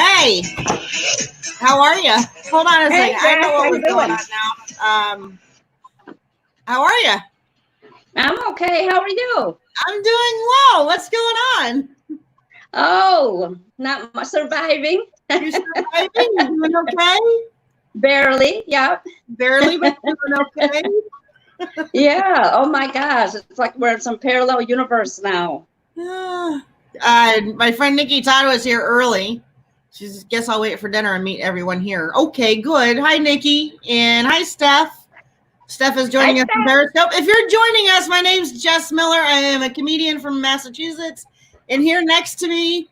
Hey, how are you? Hold on a second. I know what was going on now. How are you? I'm okay. How are you? I'm doing well. What's going on? Oh, not much. Surviving. You're surviving? You doing okay? Barely. Yep. Barely, but doing okay? Yeah. Oh my gosh. It's like we're in some parallel universe now. My friend Nikki Todd was here early. She says, guess I'll wait for dinner and meet everyone here. Okay, good. Hi, Nikki. And hi, Steph. Steph is joining us from Periscope. If you're joining us, my name's Jess Miller. I am a comedian from Massachusetts. And here next to me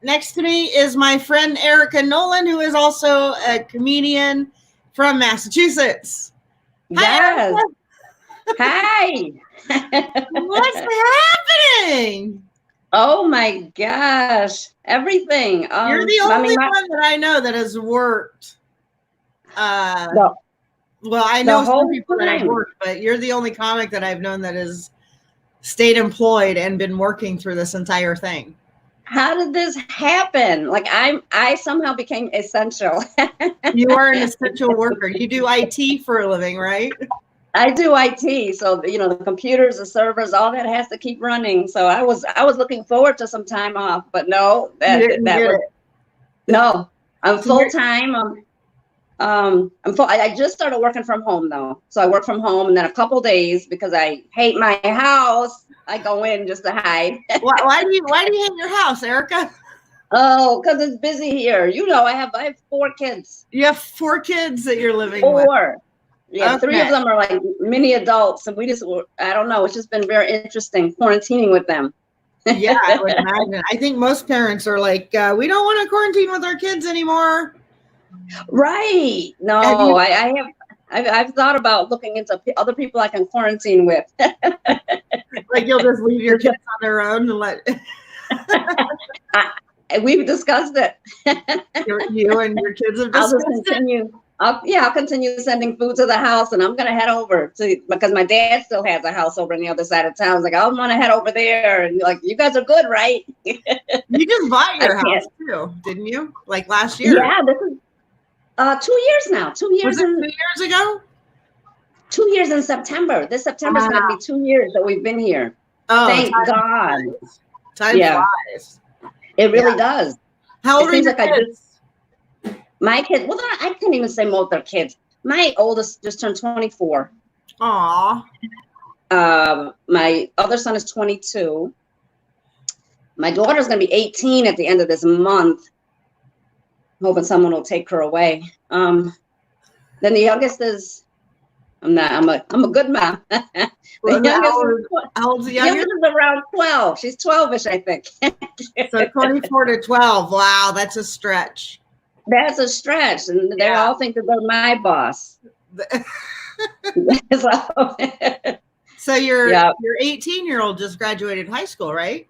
is my friend Eryca Nolan, who is also a comedian from Massachusetts. Yes. Hi. What's happening? Oh my gosh. Everything. You're the only one that I know that has worked. Well, I know some people that have worked, but you're the only comic that I've known that has stayed employed and been working through this entire thing. How did this happen? Like I somehow became essential. You are an essential worker. You do IT for a living, right? I do IT, so the computers, the servers, all that has to keep running. So I was looking forward to some time off, but no, no. I'm full time. I just started working from home though, so I work from home, and then a couple days because I hate my house, I go in just to hide. Why do you hate your house, Eryca? Oh, because it's busy here. I have 4 kids. You have 4 kids that you're living with. 4. Yeah, okay. 3 of them are like mini adults, and I don't know. It's just been very interesting quarantining with them. Yeah, I would imagine. I think most parents are like, we don't want to quarantine with our kids anymore. Right. No, I've thought about looking into other people I can quarantine with. Like you'll just leave your kids on their own and let. We've discussed it. You and your kids have discussed it. I'll continue sending food to the house, and I'm gonna head over because my dad still has a house over on the other side of town. I was like, I want to head over there, and like, you guys are good, right? You just bought your house too, didn't you? Like last year? Yeah, this is 2 years now. 2 years. Was it 2 years ago? 2 years in September. This September is gonna be 2 years that we've been here. Oh, thank God. Time flies. It really does. How old are your kids? My kids, well, I can't even say most of their kids. My oldest just turned 24. Aw. My other son is 22. My daughter's going to be 18 at the end of this month. I'm hoping someone will take her away. Then the youngest is, I'm a good mom. How old's the youngest? Youngest is around 12. She's 12-ish, I think. So 24 to 12. Wow, that's a stretch. That's a stretch, and they all think that they're my boss. So your 18-year-old just graduated high school, right?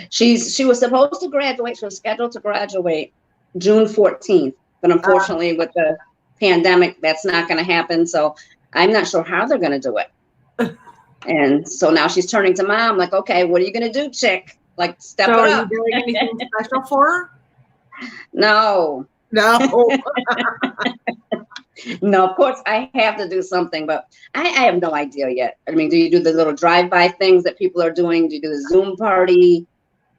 She was supposed to graduate. She was scheduled to graduate June 14th, but unfortunately, with the pandemic, that's not going to happen. So I'm not sure how they're going to do it. And so now she's turning to mom, like, okay, what are you going to do, chick? Like, step it up. Are you doing anything special for her? No. No, of course I have to do something, but I have no idea yet. I mean, do you do the little drive-by things that people are doing? Do you do the Zoom party?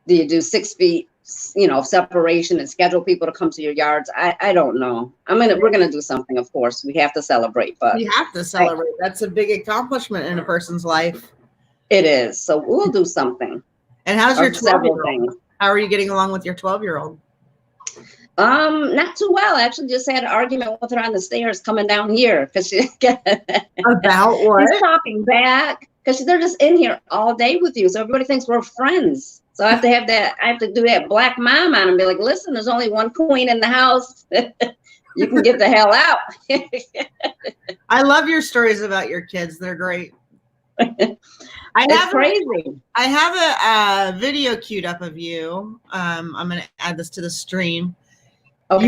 Do you do 6 feet, separation and schedule people to come to your yards? I don't know. We're gonna do something. Of course, we have to celebrate, but we have to celebrate. That's a big accomplishment in a person's life. It is. So we'll do something. And how's your 12-year-old? How are you getting along with your 12-year-old? Not too well. I actually just had an argument with her on the stairs coming down here because she about what? She's talking back because they're just in here all day with you, so everybody thinks we're friends. So I have to do that black mom on and be like, listen, there's only one queen in the house. You can get the hell out. I love your stories about your kids. They're great. It's crazy. I have a video queued up of you. I'm going to add this to the stream. Okay.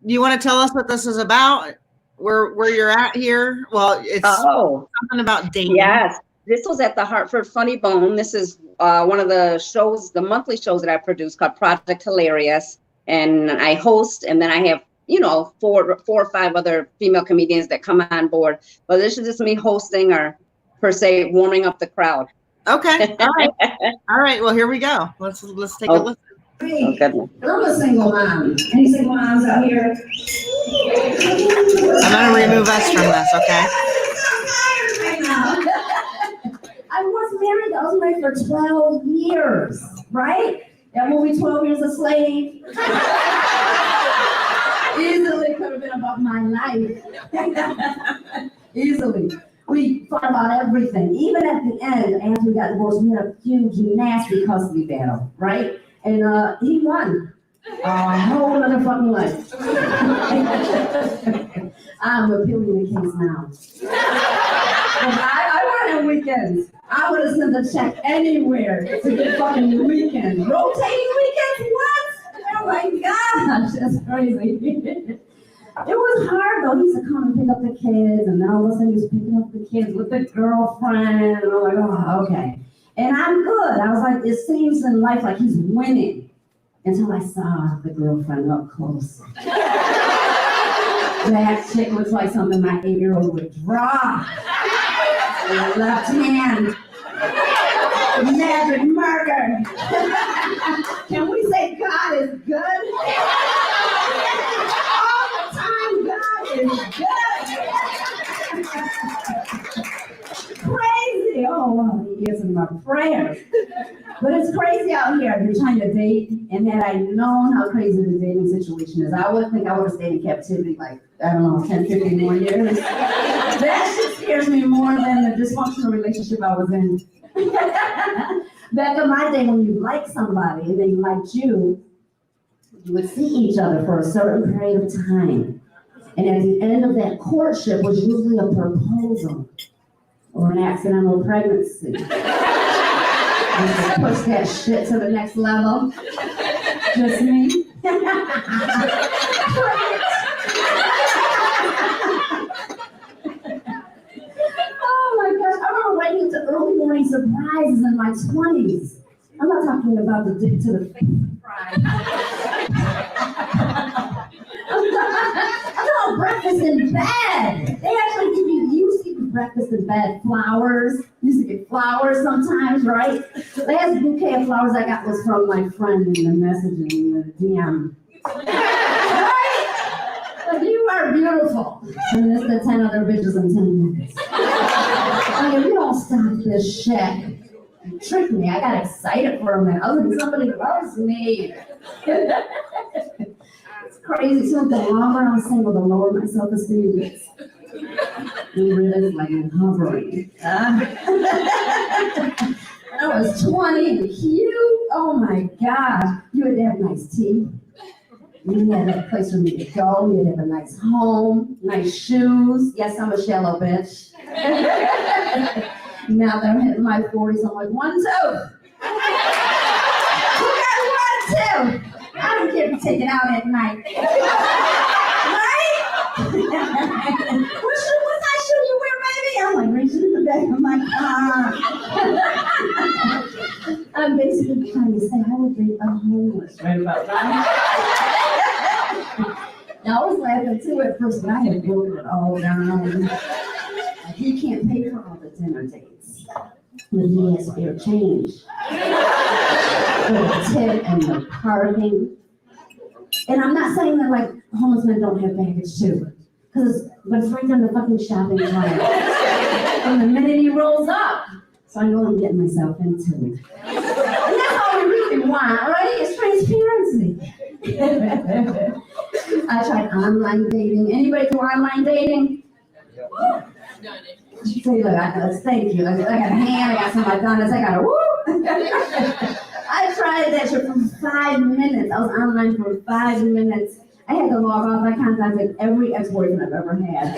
You want to tell us what this is about? Where you're at here? Well, it's something about dating. Yes, this was at the Hartford Funny Bone. This is one of the shows, the monthly shows that I produce called Project Hilarious. and I host, and then I have, you know, four or five other female comedians that come on board. But this is just me hosting, or per se warming up the crowd. Okay. All right. All right. Well, here we go. Let's take a listen. Oh, goodness. I'm a single mom. Any single moms out here? I'm gonna remove us from this, okay? I was married. I was married for 12 years, right? That movie 12 Years a Slave. Easily could have been about my life. Easily. We fought about everything. Even at the end, after we got divorced, we had a huge, nasty custody battle, right? And he won. A whole other fucking life. I'm appealing the case now. I won on weekends. I would have sent a check anywhere to get fucking weekends. Rotating weekends? What? Oh my gosh, that's crazy. It was hard though. He used to come and pick up the kids, and then all of a sudden he was picking up the kids with the girlfriend, and I'm like, oh, okay. And I'm good. I was like, it seems in life like he's winning. Until I saw the girlfriend up close. That chick looks like something my 8-year-old would draw. Left hand. Magic marker. Can we say God is good? All the time, God is good. Crazy. Oh, wow, he answered my prayers. But it's crazy out here. You're trying to date, and had I known how crazy the dating situation is, I would think I would have stayed in captivity like, I don't know, 10, 15 more years. That shit scares me more than the dysfunctional relationship I was in. Back in my day, when you liked somebody and they liked you, you would see each other for a certain period of time. And at the end of that courtship was usually a proposal or an accidental pregnancy. Push that shit to the next level. Just me. Oh my gosh, I remember waiting to early morning surprises in my 20s. I'm not talking about the dick to the face surprise. I'm talking about breakfast in bed. They actually give you breakfast in bed flowers. You used to get flowers sometimes, right? The last bouquet of flowers I got was from my friend in the messaging, in the DM. Right? Like, you are beautiful. And there's the 10 other bitches in 10 minutes. Like, if you don't stop this shit, you tricked me. I got excited for a minute. I was like, somebody loves me. It's crazy. So the longer I'm single, the lower my self-esteem gets. It really is like I'm hovering. I was 20 and cute. Oh my God. You had to have nice teeth. You had to have a place for me to go. You had to have a nice home, nice shoes. Yes, I'm a shallow bitch. Now that I'm hitting my 40s, I'm like, 1, 2. Who got 1, 2? I don't care if you take it out at night. Right? What size shoe you wear, baby? I'm like reaching in the back of my car. I'm basically trying to say I would be a homeless right about now. Now, I was laughing too at first, but I had broken it all down. Like, he can't pay for all the dinner dates, but he has spare change for the tip and the parking. And I'm not saying that like homeless men don't have baggage too, but it's right on the fucking shopping cart. And the minute he rolls up, so I know I'm getting myself into it. And that's all we really want, right? It's transparency. I tried online dating. Anybody do online dating? Say, look, thank you. I got a hand, I got some Madonnas, I got a woo. I tried that shit for 5 minutes. I was online for 5 minutes. I had to log off. I contacted every ex-boyfriend I've ever had.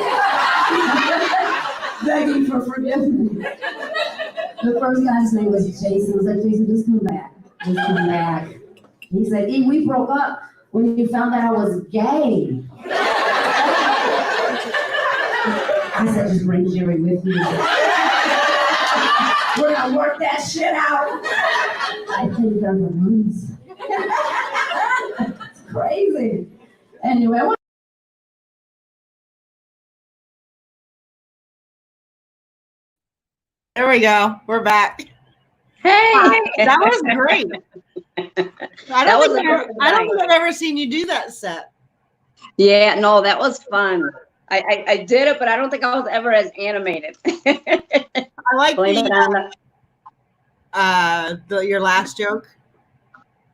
Begging for forgiveness. The first guy's name was Jason. I was like, Jason, just come back. Just come back. He said, E, we broke up when you found out I was gay. I said, just bring Jerry with you. We're gonna work that shit out. I think they're the ones. It's crazy. Anyway, There we go. We're back. Hey, That was great. I don't think I've ever seen you do that set. Yeah, no, that was fun. I did it, but I don't think I was ever as animated. I like Blame it on your last joke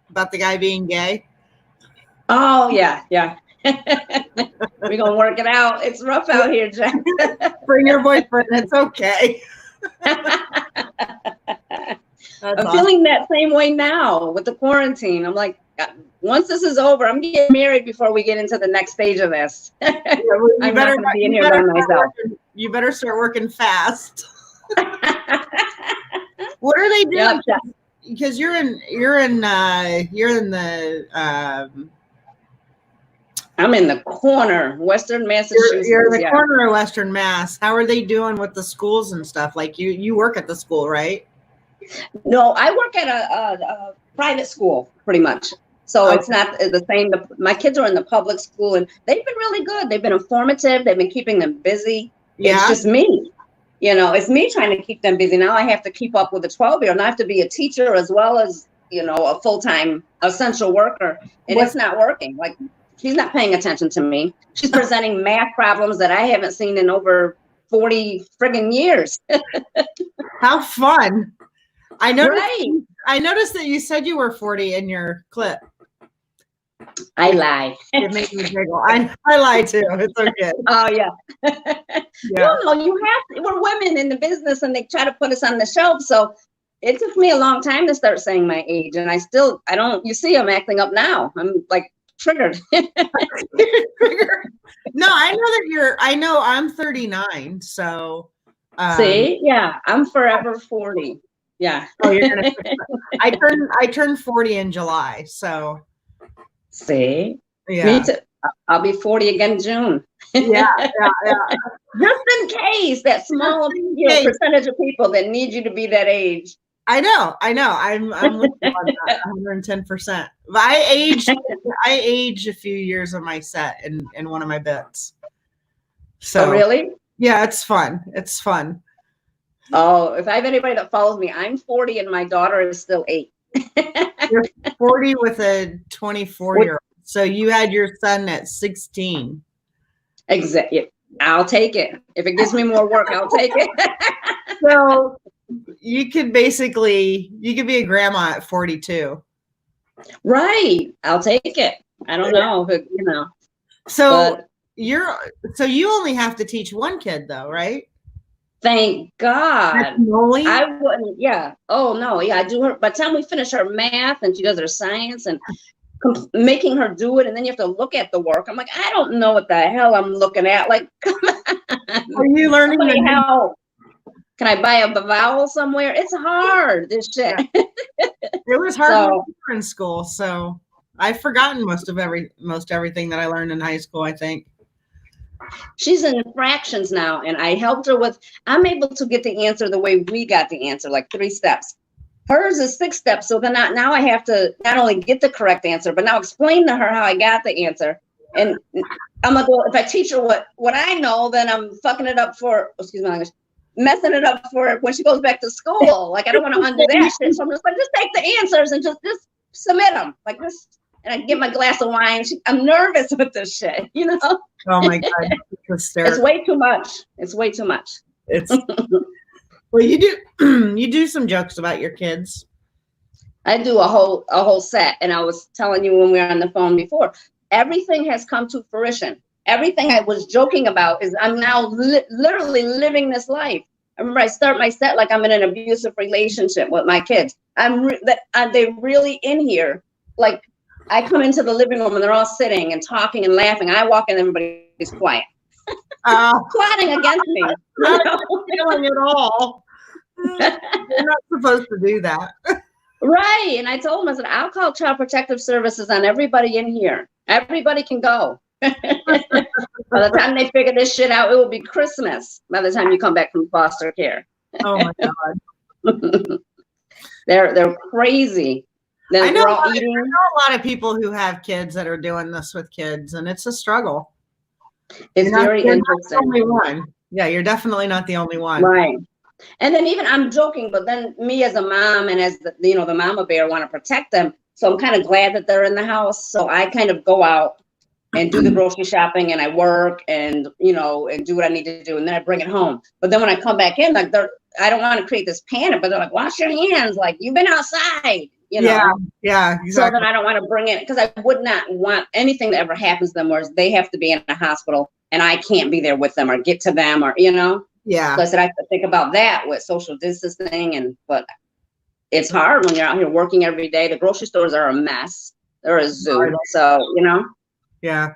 about the guy being gay. Oh, yeah. We're going to work it out. It's rough out here, Jack. Bring your boyfriend. It's okay. I'm feeling that same way now with the quarantine. I'm like, once this is over, I'm getting married before we get into the next stage of this. I'm not going to be in here by myself. You better start working fast. What are they doing? Yep. Because you're in the I'm in the corner, Western Massachusetts. You're in the corner of Western Mass. How are they doing with the schools and stuff? Like you work at the school, right? No, I work at a private school, pretty much. So okay. It's not the same. My kids are in the public school, and they've been really good. They've been informative. They've been keeping them busy. Yeah. It's just me. It's me trying to keep them busy. Now I have to keep up with a 12-year-old, and I have to be a teacher as well as, a full-time essential worker. And it's not working. Like, she's not paying attention to me. She's presenting math problems that I haven't seen in over 40 friggin' years. How fun. I noticed that you said you were 40 in your clip. I lie. It made me giggle. I lie too. It's okay. Oh, yeah. No, you have to. We're women in the business, and they try to put us on the shelf. So it took me a long time to start saying my age, and I don't. You see, I'm acting up now. I'm like triggered. No, I know I'm 39. So see, yeah, I'm forever 40. Yeah. Oh, I turned 40 in July. So see, yeah, me too. I'll be 40 again in June. Yeah. Just in case, that small percentage of people that need you to be that age. I know. I'm with you on that 110%. But I aged a few years of my set in one of my bits. So really? Yeah, it's fun. It's fun. Oh, if I have anybody that follows me, I'm 40 and my daughter is still 8. You're 40 with a 24-year-old. So you had your son at 16. Exactly. I'll take it. If it gives me more work, I'll take it. So you could be a grandma at 42. Right. I'll take it. I don't know, but So you only have to teach one kid though, right? Thank God. Only? I wouldn't. Yeah. Oh no. Yeah. I do her. By the time we finish her math and she does her science and making her do it, and then you have to look at the work. I'm like, I don't know what the hell I'm looking at. Like, come on. Are you learning how? Can I buy a vowel somewhere? It's hard. This shit. Yeah. It was hard when we were in school, so I've forgotten most everything that I learned in high school, I think. She's in fractions now, and I helped her with. I'm able to get the answer the way we got the answer, like 3 steps. Hers is 6 steps, so then now I have to not only get the correct answer, but now explain to her how I got the answer. And I'm like, well, if I teach her what I know, then I'm fucking it up for. Excuse my language. Messing it up for when she goes back to school. Like, I don't want to undo that shit. So I'm just like, just take the answers and just submit them like this. And I get my glass of wine. I'm nervous with this shit, Oh my God. It's way too much. It's way too much. Well, you do some jokes about your kids. I do a whole set. And I was telling you when we were on the phone before, everything has come to fruition. Everything I was joking about is I'm now literally living this life. I remember I start my set like I'm in an abusive relationship with my kids. They're really in here. Like, I come into the living room and they're all sitting and talking and laughing. I walk in, everybody's quiet. Plotting against me. Not feeling at all. You're not supposed to do that. Right. And I told them, I said, I'll call Child Protective Services on everybody in here. Everybody can go. By the time they figure this shit out, it will be Christmas by the time you come back from foster care. Oh my God. They're crazy. Then I know, we're all I eating. know a lot of people who have kids that are doing this with kids, and it's a struggle. It's very You're interesting. not the only one. Yeah, you're definitely not the only one. Right. And then even I'm joking, but then me as a mom and as the mama bear want to protect them. So I'm kind of glad that they're in the house. So I kind of go out and do the grocery shopping and I work and, and do what I need to do. And then I bring it home. But then when I come back in, like I don't want to create this panic, but they're like, wash your hands. Like you've been outside, Yeah, exactly. So then I don't want to bring it because I would not want anything that ever happens to them where they have to be in a hospital and I can't be there with them or get to them or, Yeah. So I said, I have to think about that with social distancing but it's hard when you're out here working every day. The grocery stores are a mess. They're a zoo. So, Yeah.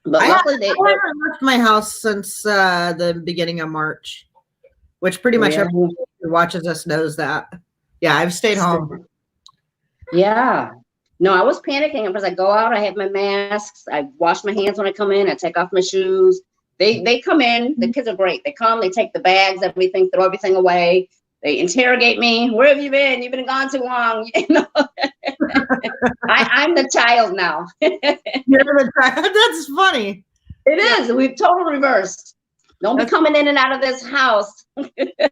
But I luckily haven't left my house since the beginning of March, which pretty much everyone who watches us knows that. Yeah, I've stayed home. Yeah. No, I was panicking because I go out, I have my masks, I wash my hands when I come in, I take off my shoes. They come in, the kids are great. They come, they take the bags, everything, throw everything away. They interrogate me. Where have you been? You've been gone too long. I'm the child now. You're the child. That's funny. It is. We've totally reversed. Don't be coming in and out of this house. That's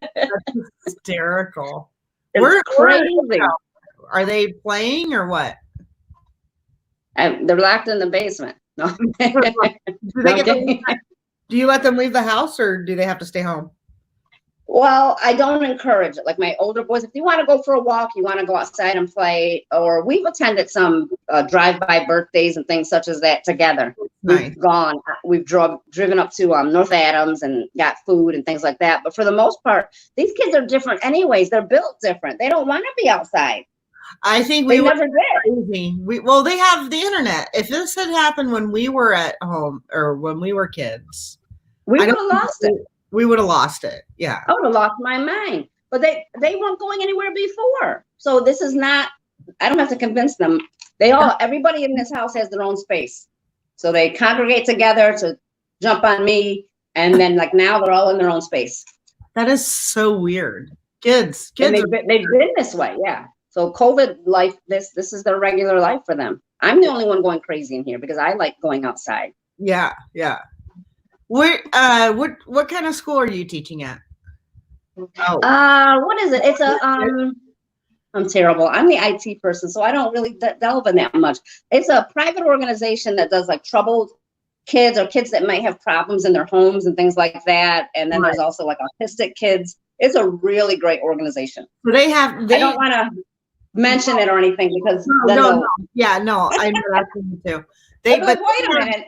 hysterical. We're crazy. Are they playing or what? They're locked in the basement. No. Do you let them leave the house or do they have to stay home? Well, I don't encourage it. Like my older boys, if you want to go for a walk, you want to go outside and play, or we've attended some drive-by birthdays and things such as that together. Nice. We've driven up to North Adams and got food and things like that. But for the most part, these kids are different anyways. They're built different. They don't want to be outside. I think we never did. Crazy. Well, they have the internet. If this had happened when we were at home or when we were kids, we would have lost it. We would have lost it. Yeah. I would have lost my mind. But they weren't going anywhere before. So this is not, I don't have to convince them. Everybody in this house has their own space. So they congregate together to jump on me. And then like now they're all in their own space. That is so weird. Kids. They've been this way. Yeah. So COVID life, this is their regular life for them. I'm the only one going crazy in here because I like going outside. Yeah. Yeah. What kind of school are you teaching at? What is it? It's I'm terrible. I'm the IT person, so I don't really delve in that much. It's a private organization that does like troubled kids or kids that might have problems in their homes and things like that. And then there's also like autistic kids. It's a really great organization. I don't want to mention it or anything because no. Yeah, no, I know that's me too. Wait a minute.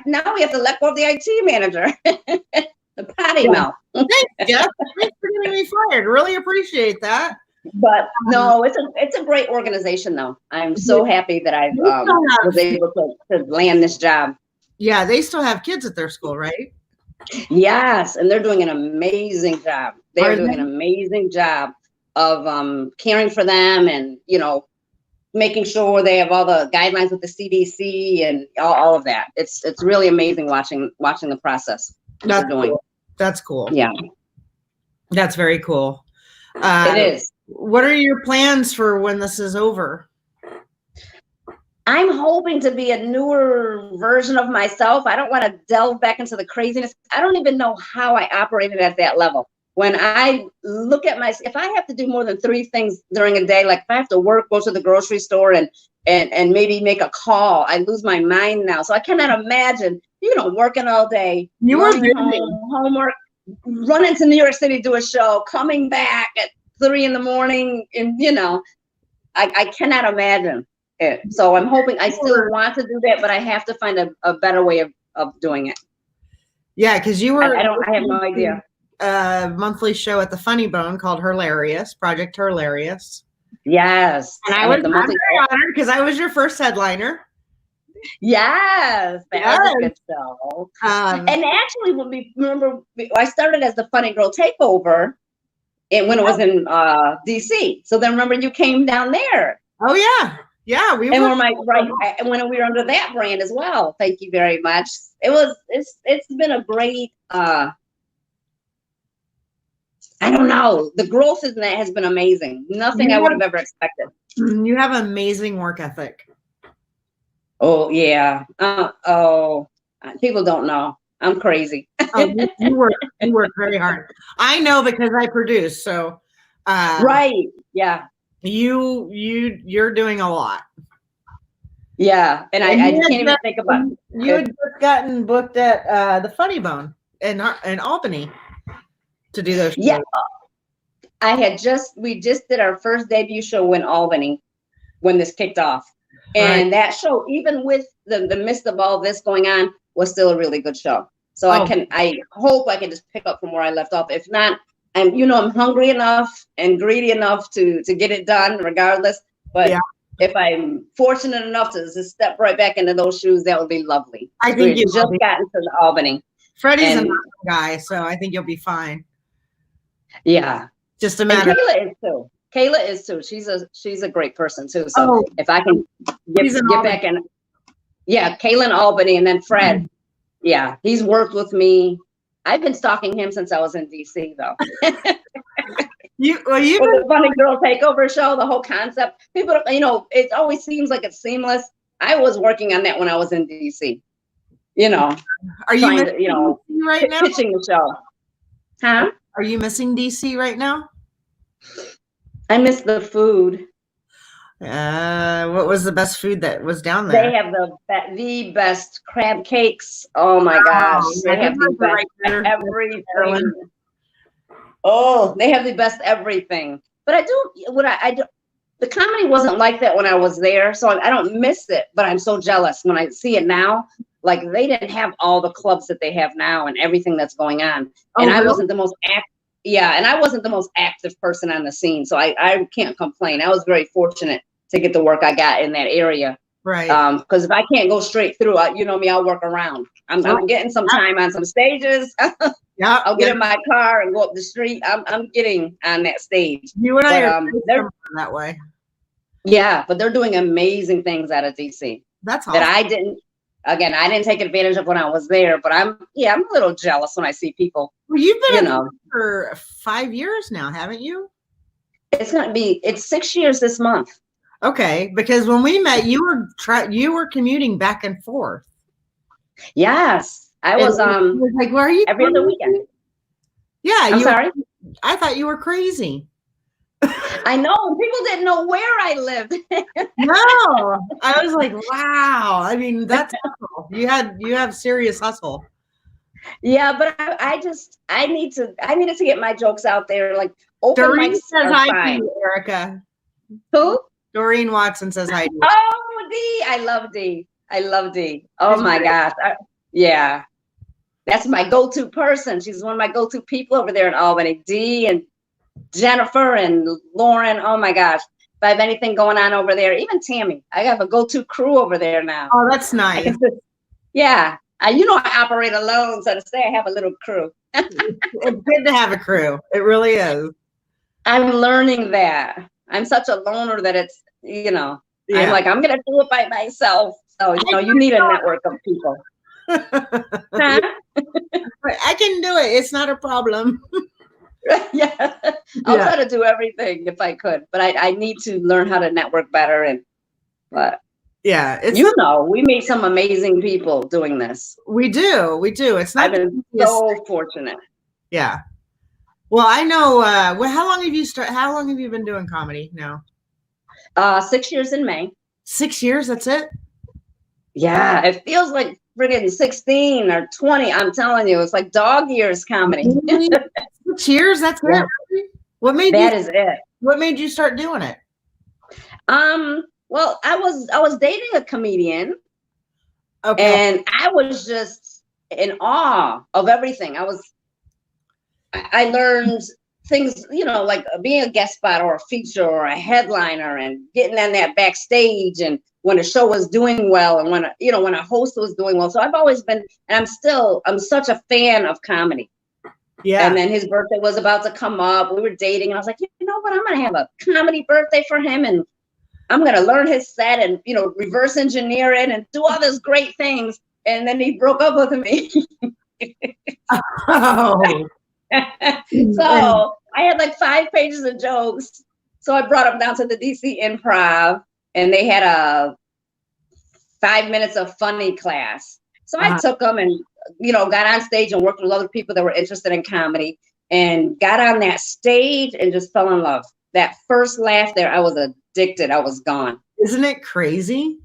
Now we have to let go of the IT manager. The potty mouth. Thanks, Jeff. Thanks for getting me fired. Really appreciate that. But no, it's a great organization though. I'm so happy that I was able to land this job. Yeah, they still have kids at their school, right? Yes, and they're doing an amazing job. They're doing an amazing job of caring for them and, making sure they have all the guidelines with the CDC and all of that. It's really amazing watching the process. That's doing. Cool. That's cool. Yeah. That's very cool. It is. What are your plans for when this is over? I'm hoping to be a newer version of myself. I don't want to delve back into the craziness. I don't even know how I operated at that level. When I look at if I have to do more than 3 things during a day, like if I have to work, go to the grocery store and maybe make a call, I lose my mind now. So I cannot imagine, working all day, you were busy. Homework, running to New York City, do a show, coming back at 3 a.m. and, I cannot imagine it. So I'm hoping I still want to do that, but I have to find a better way of doing it. Yeah, because you were. I have no idea. A monthly show at the Funny Bone called Project Hilarious. Yes. And I was very honored because I was your first headliner. Yes. That was a good show. And actually, when we remember, I started as the Funny Girl Takeover when it was in DC. So then remember you came down there. Oh, yeah. Yeah. When we were under that brand as well. Thank you very much. It's been a great, I don't know. The growth in that has been amazing. Nothing I would have ever expected. You have amazing work ethic. Oh yeah. People don't know. I'm crazy. Oh, you work very hard. I know because I produce. So, Right. Yeah. you're doing a lot. Yeah. And I can't even think about it. You had just gotten booked at the Funny Bone in Albany to do those shows. Yeah. We just did our first debut show in Albany when this kicked off. And that show, even with the midst of all this going on, was still a really good show. So I hope I can just pick up from where I left off. If not, I'm hungry enough and greedy enough to get it done regardless. But if I'm fortunate enough to just step right back into those shoes, that would be lovely. I think you just gotten to the Albany. Freddie's an awesome guy, so I think you'll be fine. Yeah. Just a matter. And Kayla is too. She's a great person too. So if I can get back in, Kayla in Albany, and then Fred. Yeah, he's worked with me. I've been stalking him since I was in DC though. The Funny Girl Takeover show, the whole concept. People, it always seems like it's seamless. I was working on that when I was in DC. Are you missing DC right now? Pitching the show. Huh? Are you missing DC right now? I miss the food. What was the best food that was down there? They have the best crab cakes. Oh my gosh. They have the best everything. Oh, they have the best everything. But the comedy wasn't like that when I was there, so I don't miss it, but I'm so jealous when I see it now. Like, they didn't have all the clubs that they have now and everything that's going on. And I wasn't the most active person on the scene, so I can't complain. I was very fortunate to get the work I got in that area. Right. Because if I can't go straight through, you know me, I'll work around. I'm getting some time on some stages. Yeah. I'll get in my car and go up the street. I'm getting on that stage. You and I are that way. Yeah, but they're doing amazing things out of DC. That's awesome. That I didn't take advantage of when I was there, but I'm a little jealous when I see people. Well, you've been for 5 years now, haven't you? It's 6 years this month. Okay, because when we met, you were commuting back and forth. Yes, I was. Like, where are you? Every other weekend. Yeah, I'm sorry. I thought you were crazy. I know. People didn't know where I lived. No, I was like, wow. I mean, that's hustle. You have serious hustle. Yeah, but I needed to get my jokes out there. Like, open Doreen mics says are hi fine. to you, Eryca. Who? Doreen Watson says hi to you. Oh, Dee. I love Dee. Oh my gosh. Yeah. That's my go-to person. She's one of my go-to people over there in Albany. Dee and Jennifer and Lauren. Oh my gosh. If I have anything going on over there, even Tammy, I have a go-to crew over there now. Oh, that's nice. Yeah. I operate alone, so to say I have a little crew. It's good to have a crew. It really is. I'm learning that. I'm such a loner that it's, I'm like, I'm going to do it by myself. So, you need a network of people. Huh? I can do it. It's not a problem. Yeah. I'll try to do everything if I could, but I need to learn how to network better. But yeah, we meet some amazing people doing this. We do. It's not. I've been so fortunate. Yeah. Well, I know. How long have you been doing comedy now? 6 years in May. 6 years. That's it. Yeah, it feels like friggin' 16 or 20. I'm telling you, it's like dog years comedy. 6 years. That's it. What made that is it. What made you start doing it? Well, I was dating a comedian. Okay. And I was just in awe of everything. I learned things, like being a guest spot or a feature or a headliner and getting on that backstage and when a show was doing well and when a host was doing well. So I've always been, and I'm such a fan of comedy. Yeah. And then his birthday was about to come up. We were dating and I was like, you know what? I'm going to have a comedy birthday for him and I'm going to learn his set and, reverse engineer it and do all these great things. And then he broke up with me. Oh. So I had like 5 pages of jokes. So I brought them down to the DC Improv, and they had a 5 minutes of funny class. So I took them and, got on stage and worked with other people that were interested in comedy, and got on that stage and just fell in love. That first laugh there, I was addicted. I was gone. Isn't it crazy?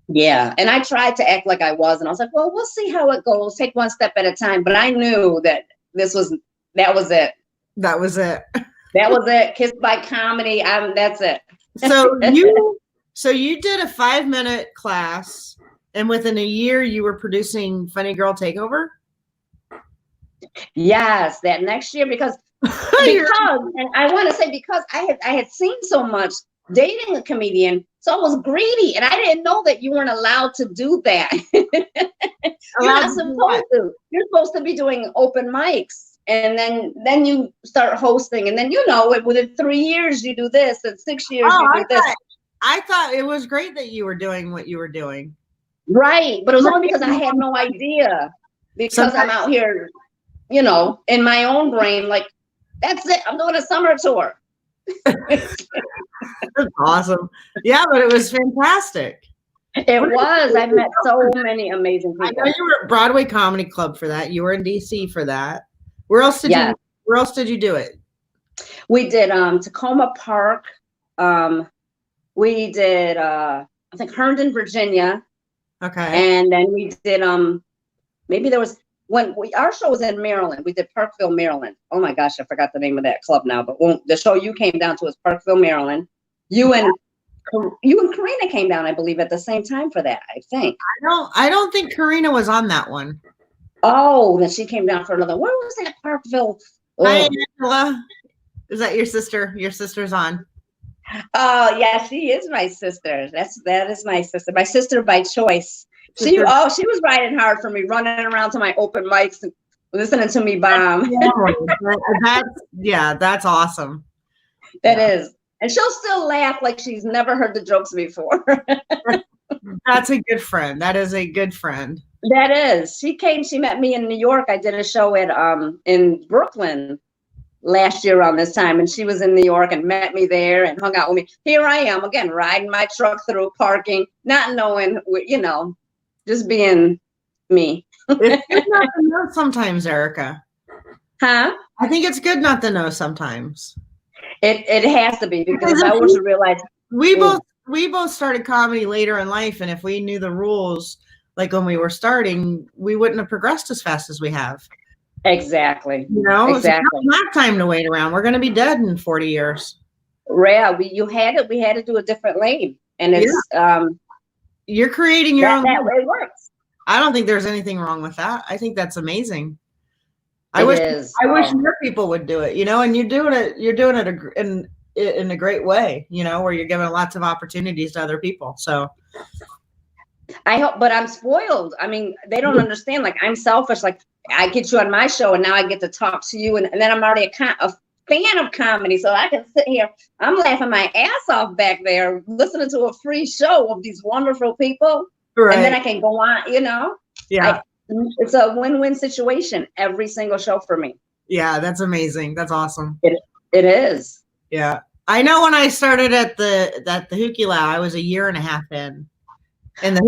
Yeah. And I tried to act like I was, and I was like, well, we'll see how it goes. Take one step at a time. But I knew that that was it. That was it. That was it. Kissed by comedy. That's it. So you did a 5-minute class, and within a year you were producing Funny Girl Takeover? Yes, that next year because and I want to say because I had seen so much dating a comedian, so I was greedy, and I didn't know that you weren't allowed to do that. You're not supposed to. You're supposed to be doing open mics, and then you start hosting, and then within 3 years you do this, and 6 years you do this. I thought it was great that you were doing what you were doing. Right, but it was only because I had no idea. Because I'm out here, in my own brain, like, that's it. I'm doing a summer tour. That's awesome. Yeah, but it was fantastic. It was. I met so many amazing people. I know you were at Broadway Comedy Club for that. You were in DC for that. Where else did you do it? We did Tacoma Park. We did I think Herndon, Virginia. Okay. And then we did maybe there was our show was in Maryland. We did Parkville, Maryland. Oh my gosh, I forgot the name of that club now. But the show you came down to was Parkville, Maryland. You and Karina came down, I believe, at the same time for that. I think. I don't think Karina was on that one. Oh, then she came down for another. Where was that Parkville? Hi, Angela. Is that your sister? Your sister's on. Oh yeah, she is my sister. That is my sister. My sister by choice. She was riding hard for me, running around to my open mics and listening to me bomb. That's awesome. That is. And she'll still laugh like she's never heard the jokes before. That's a good friend. That is a good friend. That is. She met me in New York. I did a show in Brooklyn last year around this time, and she was in New York and met me there and hung out with me. Here I am again, riding my truck through parking, not knowing, just being me. It's good not to know sometimes, Eryca. Huh? I think it's good not to know sometimes. It has to be, because I always realize we both started comedy later in life, and if we knew the rules like when we were starting, we wouldn't have progressed as fast as we have. Exactly. Exactly. Exactly. It's not time to wait around. We're going to be dead in 40 years. Yeah, we had to do a different lane, and it's you're creating your own. That way works. I don't think there's anything wrong with that. I think that's amazing. I wish more people would do it, and you're doing it in a great way, where you're giving lots of opportunities to other people. So I hope, but I'm spoiled. I mean, they don't understand. Like, I'm selfish. Like, I get you on my show, and now I get to talk to you, and then I'm already a fan of comedy, so I can sit here. I'm laughing my ass off back there, listening to a free show of these wonderful people, right. And then I can go on. Yeah, it's a win-win situation every single show for me. Yeah, that's amazing. That's awesome. It is. Yeah, I know. When I started at the Hukilau, I was 1.5 years in. And the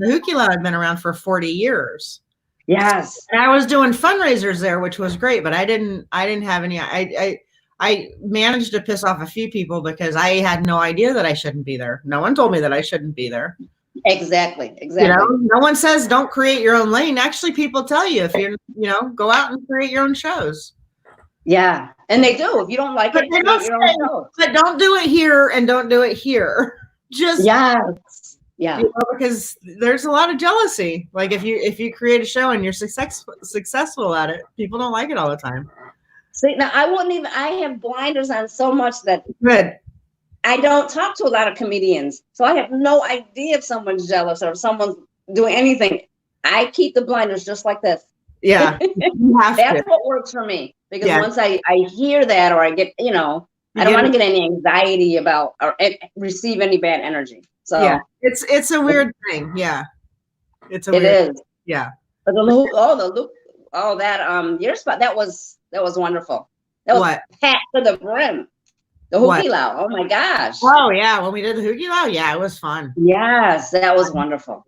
Hukilau had been around for 40 years. Yes. And I was doing fundraisers there, which was great, but I didn't have any, I managed to piss off a few people because I had no idea that I shouldn't be there. No one told me that I shouldn't be there. Exactly. No one says don't create your own lane. Actually, people tell you if you're, go out and create your own shows. Yeah. And they do. If you don't like it, create your own show. But don't do it here and don't do it here. Just yeah. Because there's a lot of jealousy. Like if you create a show and you're successful at it, people don't like it all the time. See, now I have blinders on so much that I don't talk to a lot of comedians. So I have no idea if someone's jealous or if someone's doing anything. I keep the blinders just like this. Yeah. That's what works for me. Because once I hear that, or I get, I don't want to get any anxiety about or receive any bad energy. So yeah, it's a weird thing. Yeah, it is. Yeah. But the loop, that your spot, that was wonderful. That was packed to the brim. The What? Hukilau. Oh my gosh. Oh yeah, when we did the Hukilau, yeah, it was fun. Yes, that was wonderful.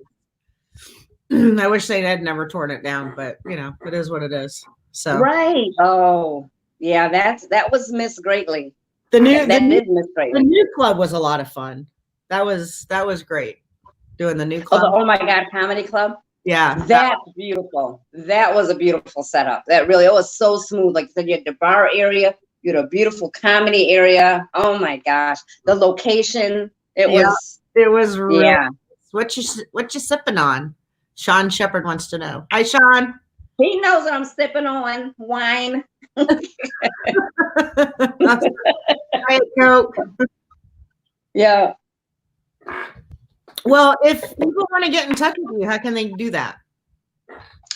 I wish they had never torn it down, but you know, it is what it is. So Right. Oh, yeah, that was missed greatly. the new That the is missed The greatly. new club was a lot of fun. That was great. Doing the new Oh, club. the Oh My God Comedy Club. Yeah. That's beautiful. That was a beautiful setup. That really, it was so smooth. Like you said, you had the bar area, you had a beautiful comedy area. Oh my gosh. The location. It was really yeah. what you sipping on? Sean Shepherd wants to know. Hi, Sean. He knows what I'm sipping on. Wine. Diet Coke. Yeah. Well, if people want to get in touch with you, how can they do that?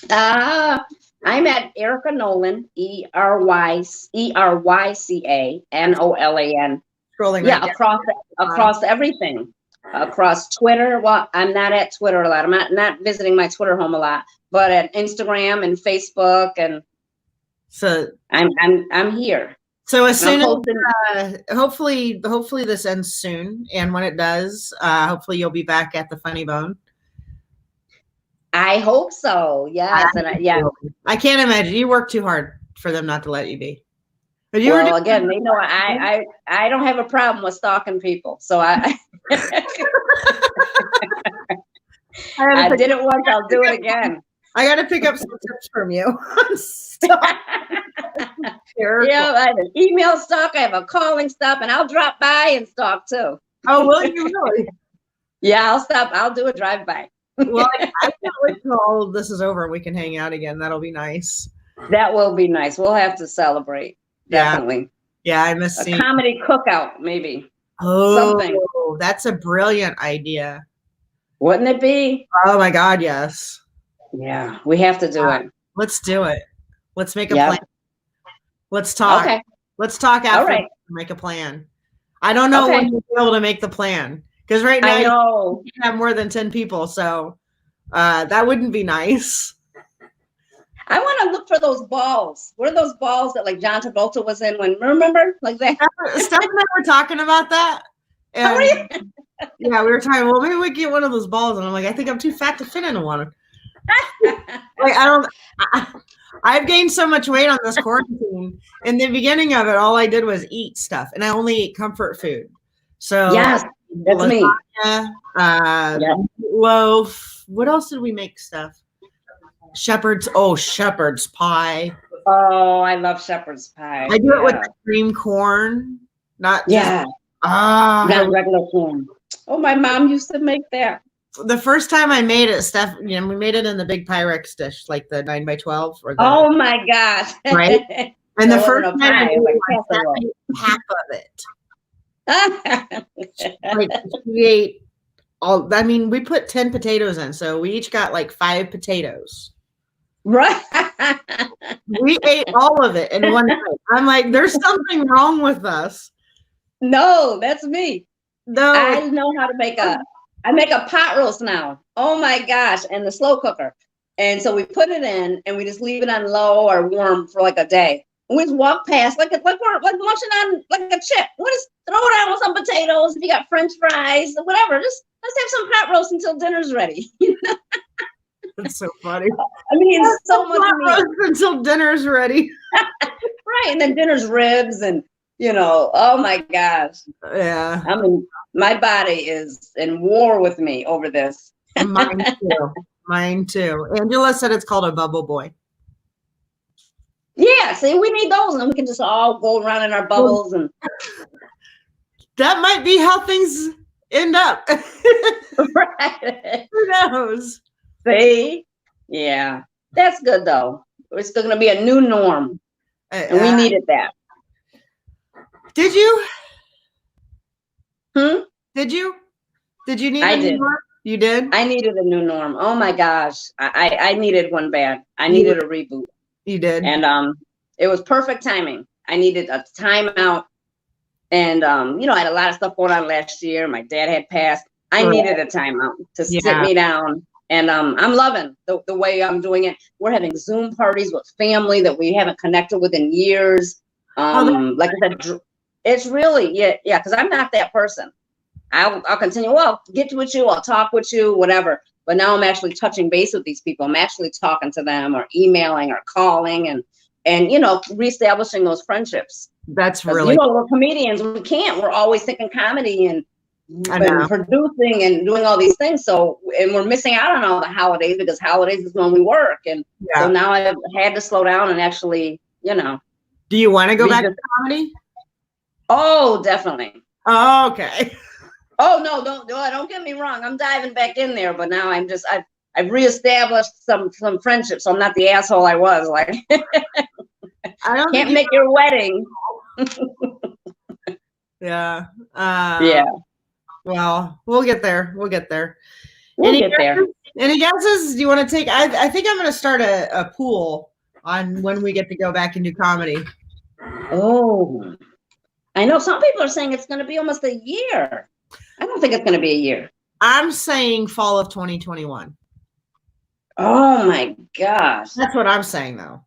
I'm at Eryca Nolan, ERYCA NOLAN. Scrolling Yeah, right across everything. Across Twitter. Well, I'm not at Twitter a lot. I'm not visiting my Twitter home a lot, but at Instagram and Facebook, and so I'm here. So as soon posting, as hopefully this ends soon, and when it does, hopefully you'll be back at the Funny Bone. I hope so. Yes, I can't imagine you work too hard for them not to let you be. But well, again, they know I don't have a problem with stalking people, so I I did it once. I'll do it again. I got to pick up some tips from you. Yeah, I have an email stalk. I have a calling stop, and I'll drop by and stalk too. Oh, will you really? Yeah, I'll stop. I'll do a drive-by. Well, I can't wait till all of this is over and we can hang out again. That'll be nice. That will be nice. We'll have to celebrate. Definitely. Yeah, I miss a comedy cookout, maybe. Oh, something. That's a brilliant idea. Wouldn't it be? Oh my God, yes. Yeah, we have to do it. Let's do it. Let's make a plan. Let's talk. Okay. Let's talk after. All right. Make a plan. I don't know when you'll be able to make the plan because right now you have more than 10 people, so that wouldn't be nice. I want to look for those balls. What are those balls that like John Travolta was in when, remember? Like that. Steph and I were talking about that. And, yeah, we were talking, well, maybe we get one of those balls. And I'm like, I think I'm too fat to fit into one. Like, I've gained so much weight on this quarantine. In the beginning of it, all I did was eat stuff. And I only ate comfort food. So yes, that's lasagna, me. Loaf. What else did we make stuff? Shepherd's pie. Oh, I love shepherd's pie. I do it with cream corn, not not regular corn. Oh, my mom used to make that. The first time I made it, Steph, we made it in the big Pyrex dish, like the 9x12. Or oh my gosh! Right. And the first time I made half of it. Like we ate all. I mean, we put 10 potatoes in, so we each got like 5 potatoes. Right. We ate all of it in one night. I'm like, there's something wrong with us. No, that's me. No, I know how to make I make a pot roast now. Oh my gosh, and the slow cooker. And so we put it in and we just leave it on low or warm for like a day. And we just walk past like we're like munching on like a chip. We just throw it on with some potatoes. If you got French fries, whatever, let's have some pot roast until dinner's ready. That's so funny. I mean, it's so much meat until dinner's ready. Right, and then dinner's ribs and oh my gosh. Yeah. I mean, my body is in war with me over this. Mine too. Mine too. Angela said it's called a bubble boy. Yeah, see, we need those, and then we can just all go around in our bubbles, and that might be how things end up. Right. Who knows? See? Yeah. That's good though. It's still gonna be a new norm. And we needed that. Did you? Did you need a new norm? You did? I needed a new norm. Oh my gosh. I needed one bad. I needed a reboot. You did. And it was perfect timing. I needed a timeout. And I had a lot of stuff going on last year. My dad had passed. I needed a timeout to sit me down. And I'm loving the way I'm doing it. We're having Zoom parties with family that we haven't connected with in years. Like I said, It's really, yeah, because I'm not that person. I'll continue, well, get with you, I'll talk with you, whatever. But now I'm actually touching base with these people. I'm actually talking to them or emailing or calling and reestablishing those friendships. That's really, we're comedians. We can't. We're always thinking comedy and producing and doing all these things. So, and we're missing out on all the holidays because holidays is when we work. And so now I've had to slow down and actually, Do you want to go back to comedy? Oh, definitely. Oh, okay. Oh, no, don't get me wrong. I'm diving back in there, but now I've reestablished some friendships. So I'm not the asshole I was. Like, I don't can't make your wedding. Yeah. Yeah. Well, we'll get there. We'll get there. We'll get there. Any guesses? Do you want to take? I think I'm going to start a pool on when we get to go back and do comedy. Oh, I know some people are saying it's going to be almost a year. I don't think it's going to be a year. I'm saying fall of 2021. Oh my gosh. That's what I'm saying though.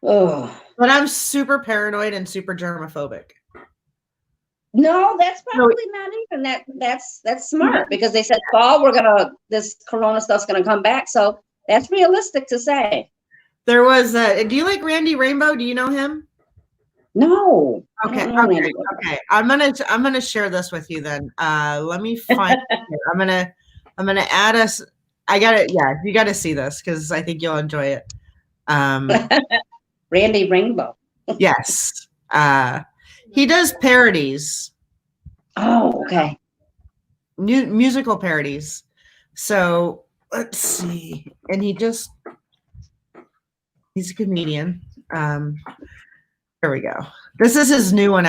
Oh. But I'm super paranoid and super germophobic. No, that's probably not even that. That's smart because they said fall this corona stuff's gonna come back. So that's realistic to say. There was do you like Randy Rainbow? Do you know him? No. Okay. I'm gonna share this with you then. Let me find it. I'm gonna add us. I got it. Yeah, you gotta see this because I think you'll enjoy it. Randy Rainbow. Yes. He does parodies. Oh, okay. Musical parodies. So let's see. And he's a comedian. Here we go. This is his new one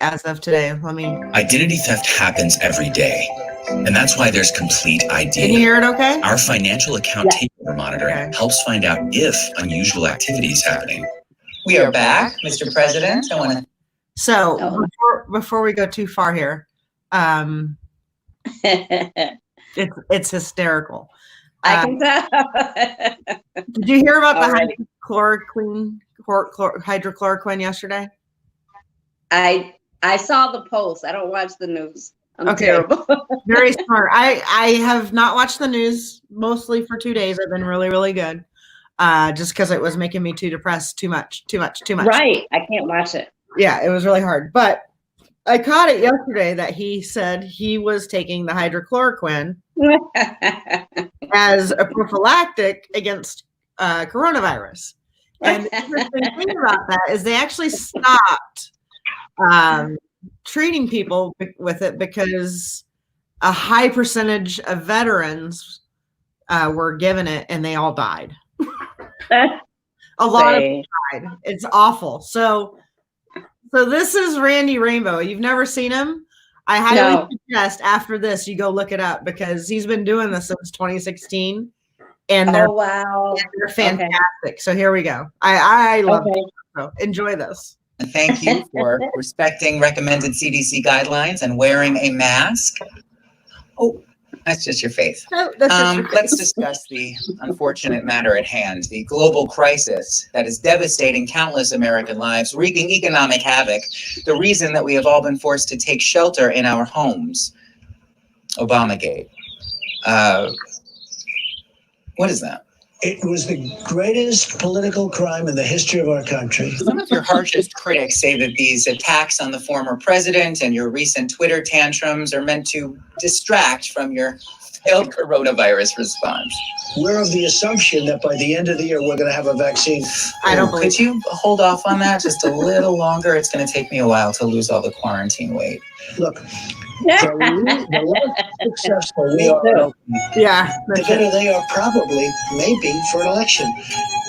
as of today. Identity theft happens every day. And that's why there's complete ID. Can you hear it okay? Our financial account takeover monitoring helps find out if unusual activity is happening. We are back, Mr. President. I want to. So before we go too far here, it's hysterical. I can tell. Did you hear about the hydrochloroquine yesterday? I saw the post. I don't watch the news. I'm terrible. Very smart. I have not watched the news mostly for 2 days. I've been really, really good. Just because it was making me too depressed, too much. Right. I can't watch it. Yeah, it was really hard. But I caught it yesterday that he said he was taking the hydrochloroquine as a prophylactic against coronavirus. And the interesting thing about that is they actually stopped treating people with it because a high percentage of veterans were given it and they all died. A lot of them died. It's awful. So this is Randy Rainbow. You've never seen him? I highly suggest after this you go look it up because he's been doing this since 2016, and they're fantastic. Okay. So here we go. I love it. So enjoy this. Thank you for respecting recommended CDC guidelines and wearing a mask. Oh, that's just your face. Let's discuss the unfortunate matter at hand, the global crisis that is devastating countless American lives, wreaking economic havoc, the reason that we have all been forced to take shelter in our homes. Obamagate. What is that? It was the greatest political crime in the history of our country. Some of your harshest critics say that these attacks on the former president and your recent Twitter tantrums are meant to distract from your failed coronavirus response. We're of the assumption that by the end of the year, we're going to have a vaccine. I don't believe. Could you hold off on that just a little longer? It's going to take me a while to lose all the quarantine weight. Look, the less successful we are, the better they are probably, maybe, for an election.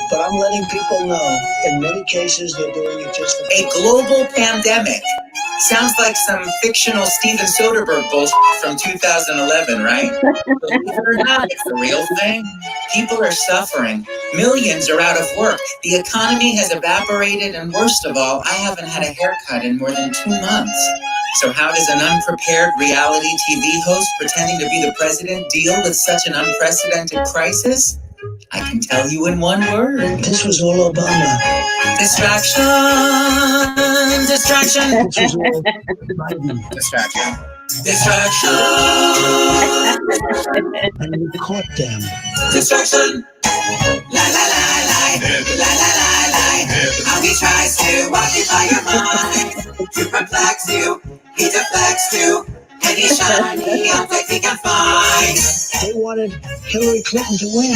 But I'm letting people know, in many cases, they're doing it just a global pandemic. Sounds like some fictional Steven Soderbergh bullshit from 2011, right? Believe it or not, it's the real thing. People are suffering. Millions are out of work. The economy has evaporated, and worst of all, I haven't had a haircut in more than 2 months. So how does an unprepared reality TV host pretending to be the president deal with such an unprecedented crisis? I can tell you in one word. This was all Obama. Distraction. Distraction. This was all Biden. Distraction. Distraction. And we caught them. Distraction. La la la la. La la la la. How he tries to occupy your mind. To perplex you. He deflects you. And he's shiny objects he can find. They wanted Hillary Clinton to win.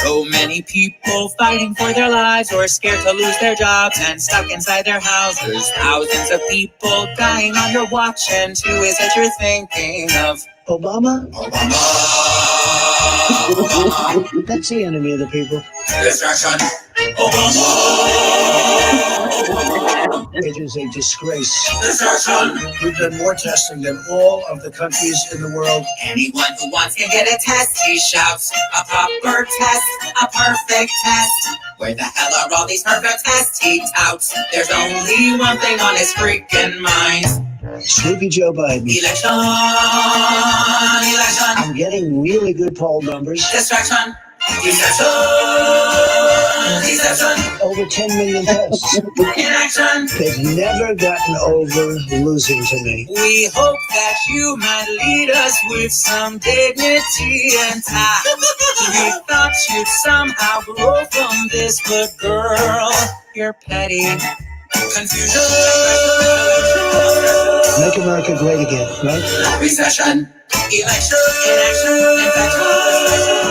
So many people fighting for their lives or scared to lose their jobs and stuck inside their houses. Thousands of people dying on your watch. And who is it you're thinking of? Obama? Obama. That's the enemy of the people. Distraction. Obama. It is a disgrace. Distraction. We've done more testing than all of the countries in the world. Anyone who wants can get a test, he shouts. A proper test, a perfect test. Where the hell are all these perfect tests he touts? There's only one thing on his freaking mind. Sleepy Joe Biden. Election. Election. I'm getting really good poll numbers. Distraction. Deception. Deception. Over 10 million tests. Inaction. They've never gotten over losing to me. We hope that you might lead us with some dignity and tact. We thought you'd somehow grow from this, but girl, you're petty. Confusion. Make America great again, right? Recession. Election. Inaction. Infection.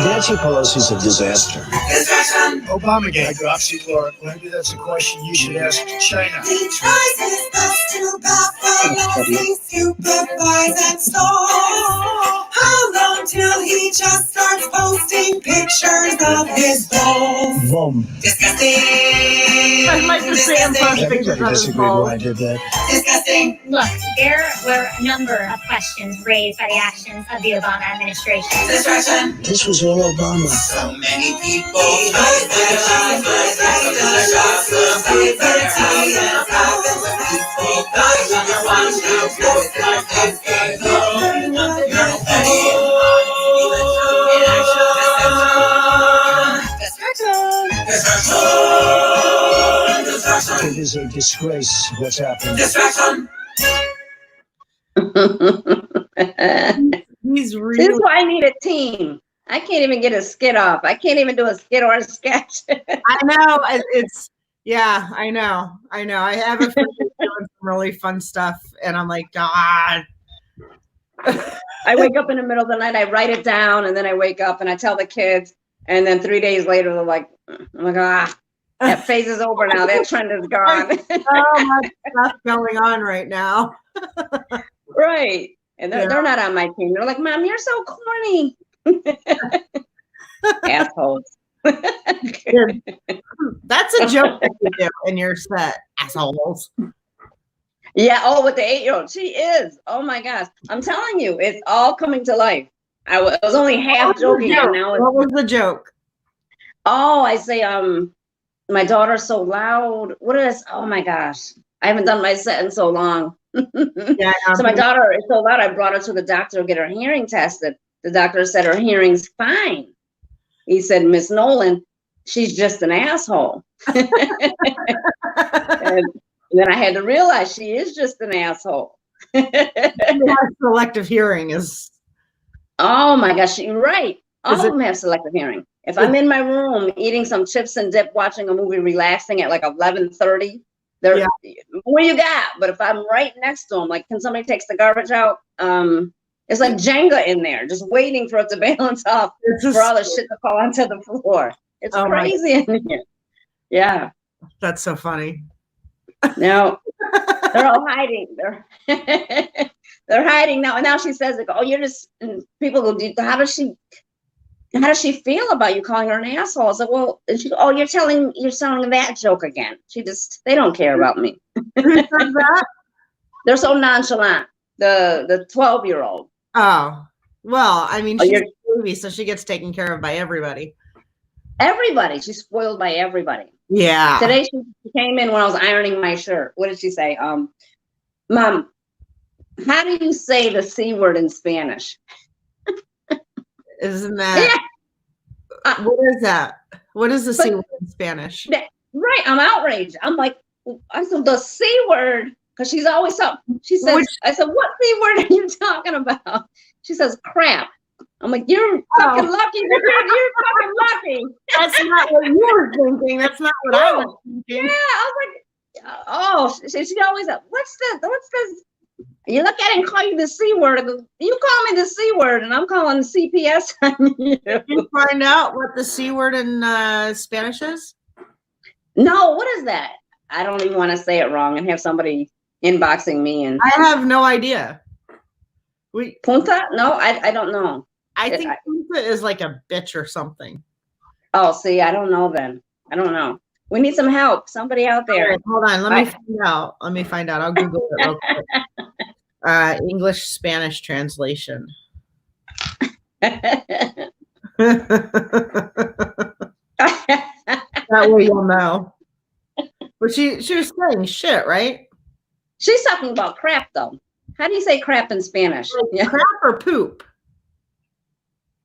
Nancy Pelosi's a disaster. Distraction. Obamagate. Hydroxychloroquine. Maybe that's a question you should ask China. He tries his best to baffle as he supervise and stall. How long till he just starts posting pictures of his balls? Boom. Disgusting. I like to say I'm posting pictures Everybody of his disagreed when balls. I did that. Disgusting. Look, there were a number of questions raised by the actions of the Obama administration. Distraction. This was all Obama. So many people fight their lives, fight their jobs, fight their houses, thousands of people dying on your watch now. Twist their things, you're petty. It is a disgrace what's happened. Distraction. He's This really. is why I need a team. I can't even get a skit off. I can't even do a skit or a sketch. I know. It's. Yeah, I know. I know. I have a friend who's doing some really fun stuff, and I'm like, God. I wake up in the middle of the night, I write it down, and then I wake up and I tell the kids, and then 3 days later, they're like, I'm like, that phase is over now. That trend is gone. So much stuff going on right now. Right. And they're not on my team. They're like, Mom, you're so corny. Assholes. That's a joke that you do in your set, assholes. Yeah. Oh, with the 8-year-old. She is. Oh my gosh. I'm telling you, it's all coming to life. I was only half joking. And now What was the joke? Oh, I say, my daughter's so loud. What is, oh my gosh. I haven't done my set in so long. Yeah, so my daughter is so loud, I brought her to the doctor to get her hearing tested. The doctor said her hearing's fine. He said, Miss Nolan, she's just an asshole. And then I had to realize she is just an asshole. Selective hearing is. Oh my gosh, you're right. All of them have selective hearing. If I'm in my room eating some chips and dip, watching a movie, relaxing at like 11:30, they're what do you got? But if I'm right next to them, like, can somebody take the garbage out? It's like Jenga in there, just waiting for it to balance off for all the shit to fall onto the floor. It's crazy in here. Yeah. That's so funny. No, they're all hiding. They're hiding now. And now she says, like, oh, you're just, and people go, how does she feel about you calling her an asshole? I was like, well, and she, oh, you're telling that joke again. They don't care about me. Who said that? They're so nonchalant. The 12-year-old. Oh, well, I mean, she's a baby, so she gets taken care of by everybody. Everybody. She's spoiled by everybody. Yeah. Today she came in when I was ironing my shirt. What did she say? Mom, how do you say the C word in Spanish? Isn't that? What is that? What is the C word in Spanish? Right, I'm outraged. I'm like, I said the C word, because she's always talking. She says, I said, what C word are you talking about? She says, crap. I'm like, you're fucking lucky. You're fucking lucky. That's not what you were thinking. That's not what I was thinking. Yeah, I was like, oh, she always said, what's this? You look at it and call you the C word. You call me the C word, and I'm calling CPS on you. Did you find out what the C word in Spanish is? No, what is that? I don't even want to say it wrong and have somebody inboxing me. And I have no idea. Punta? No, I don't know. I think punta is like a bitch or something. Oh, see, I don't know then. I don't know. We need some help. Somebody out there. Right, hold on. Let me find out. I'll Google it real quick. English Spanish translation. That way you'll know. But she was saying shit, right? She's talking about crap though. How do you say crap in Spanish? Like crap or poop?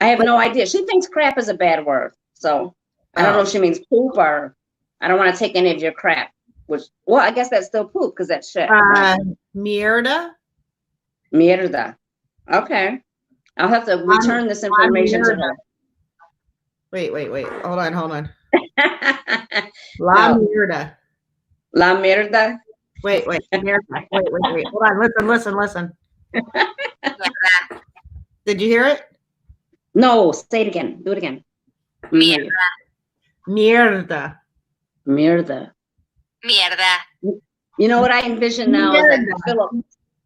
I have no idea. She thinks crap is a bad word. So I don't know if she means poop or I don't want to take any of your crap. Which, well, I guess that's still poop because that's shit. Mierda. Mierda. Okay. I'll have to return this information to her. Wait. Hold on. La mierda. La mierda. Wait. Mierda. Wait. Hold on. Listen. Did you hear it? No, say it again. Do it again. Mierda. Mierda. Mierda. Mierda. You know what I envision now? Is like Philip.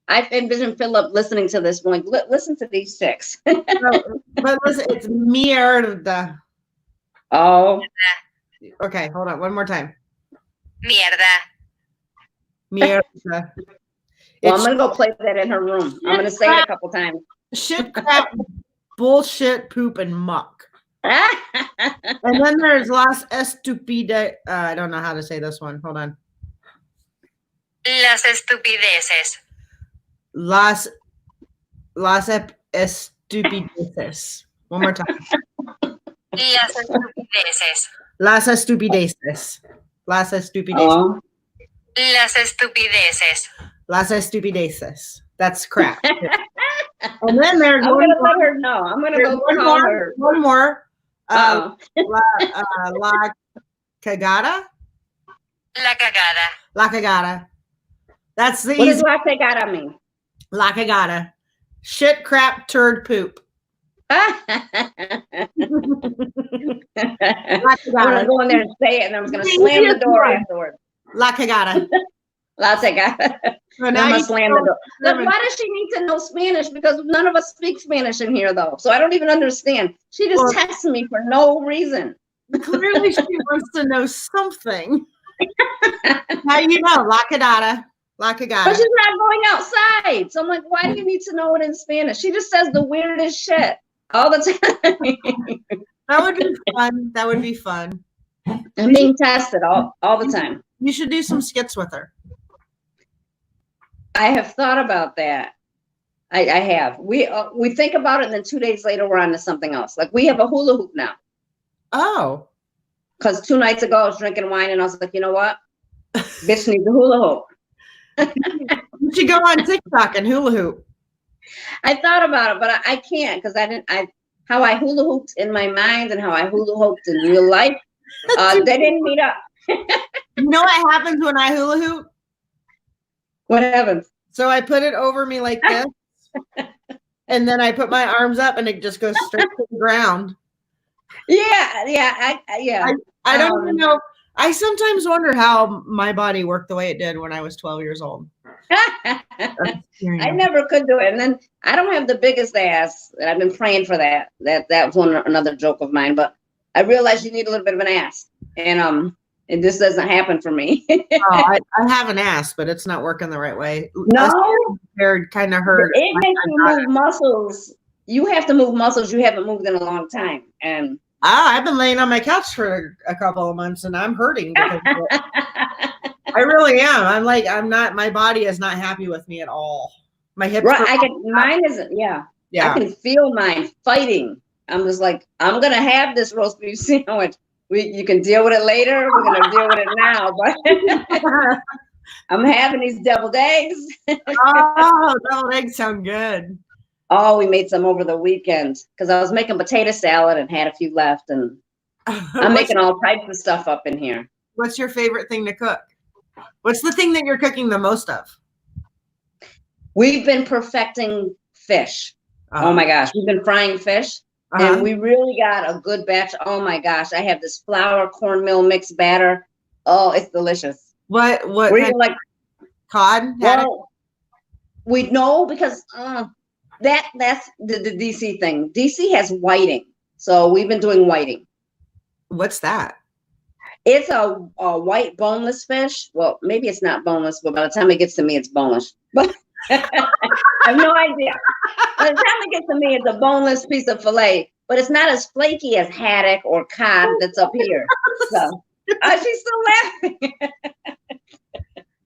I envision Philip listening to this, going, listen to these chicks. But listen, it's mierda. Oh. Okay, hold on. One more time. Mierda. Mierda. Well, I'm going to go play that in her room. I'm going to say it a couple times. Shit, crap, bullshit, poop, and muck. And then there's las estupides. I don't know how to say this one. Hold on. Las estupideces. Las estupideces. One more time. Las estupideces. Las estupideces. Las estupideces. Oh. Las estupideces. Las estupideces. That's crap. And then there's I'm going to let her know. I'm going to go call her. One more. La cagada. La cagada. La cagada. That's the What easy. does la cagada mean? La cagada. Shit, crap, turd, poop. I'm going to go in there and say it, and I'm going to slam the door afterwards. La cagada. La cagada. So I'm going to slam the door. But why does she need to know Spanish? Because none of us speak Spanish in here, though. So I don't even understand. She just texts me for no reason. Clearly, she wants to know something. How do you know? La cagada. La cagada. But she's not going outside. So I'm like, why do you need to know it in Spanish? She just says the weirdest shit all the time. That would be fun. That would be fun. I'm being tested all the time. You should do some skits with her. I have thought about that. I have. We think about it, and then 2 days later, we're on to something else. Like we have a hula hoop now. Oh. Because 2 nights ago, I was drinking wine, and I was like, you know what? Bitch needs a hula hoop. You should go on TikTok and hula hoop. I thought about it, but I can't because how I hula hooped in my mind and how I hula hooped in real life, they didn't meet up. You know what happens when I hula hoop? What happens? So I put it over me like this, and then I put my arms up, and it just goes straight to the ground. Yeah. I don't even know. I sometimes wonder how my body worked the way it did when I was 12 years old. I never could do it. And then I don't have the biggest ass, and I've been praying for that. That was another joke of mine. But I realized you need a little bit of an ass, and this doesn't happen for me. I have an ass, but it's not working the right way. No, they're kind of hurt. It makes you move muscles. You have to move muscles you haven't moved in a long time, and I've been laying on my couch for a couple of months, and I'm hurting. Because I really am. I'm not. My body is not happy with me at all. My hips. Right. Mine isn't. Yeah. I can feel mine fighting. I'm just like, I'm gonna have this roast beef sandwich. You can deal with it later. We're gonna deal with it now, but I'm having these deviled eggs. Oh, deviled eggs sound good. Oh, we made some over the weekend because I was making potato salad and had a few left, and I'm making all types of stuff up in here. What's your favorite thing to cook? What's the thing that you're cooking the most of? We've been perfecting fish. Oh my gosh, we've been frying fish, and we really got a good batch. Oh my gosh, I have this flour cornmeal mixed batter. Oh, it's delicious. What like cod? Well, we know because that's the DC thing. DC has whiting, so we've been doing whiting. What's that? It's a white boneless fish. Well, maybe it's not boneless, but by the time it gets to me, it's boneless. But I have no idea. By the time it gets to me, it's a boneless piece of filet, but it's not as flaky as haddock or cod that's up here. So she's still laughing.